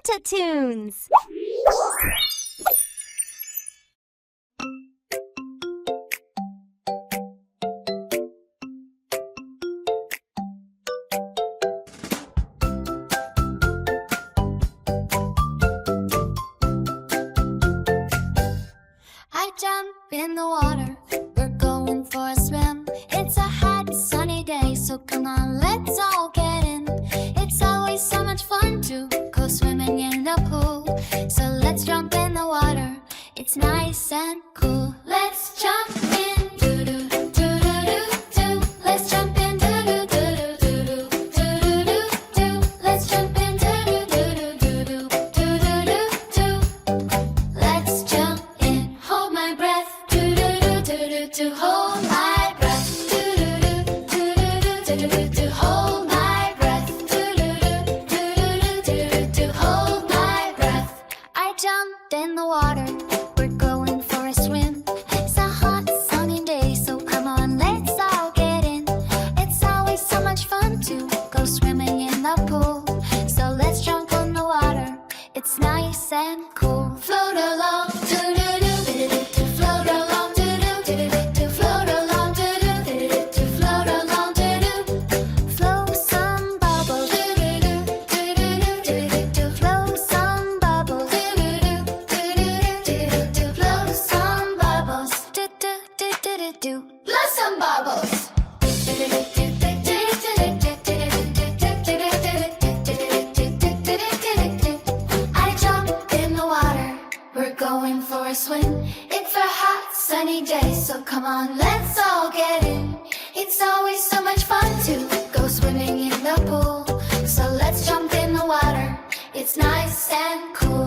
Fantatoons! I jump in the water, we're going for a swim. It's a hot, sunny day, so come on, let's all get in. It's always so much fun to go swimming in the pool. So let's jump in the water, it's nice and cool. Let's jump in, doo-doo, doo-doo-doo-doo. Let's jump in, doo-doo, doo-doo, doo-doo, doo-doo-doo. Let's jump in, doo-doo, doo-doo, doo-doo, doo-doo-doo. Let's jump in, hold my breath, doo-doo-doo, doo-doo-doo. Hold my breath, doo-doo-doo, doo-doo-doo, doo-doo-doo. Hold my breath, doo-doo-doo, doo-doo-doo, doo-doo-doo. Hold my breath. I jumped in the water, we're going for a swim. It's a hot, sunny day, so come on, let's all get in. It's always so much fun to go swimming in the pool. So let's jump in the water, it's nice and cool. Float along, doo-doo-doo, doo-doo-doo. Float along, doo-doo, doo-doo-doo. Float along, doo-doo, doo-doo-doo. Float along, doo-doo. Flow some bubbles, doo-doo-doo, doo-doo-doo, doo-doo-doo. Flow some bubbles, doo-doo-doo, doo-doo-doo, doo-doo-doo. Flow some bubbles, doo-doo-doo-doo-doo. Blow some bubbles. I jump in the water, we're going for a swim. It's a hot, sunny day, so come on, let's all get in. It's always so much fun to go swimming in the pool. So let's jump in the water, it's nice and cool.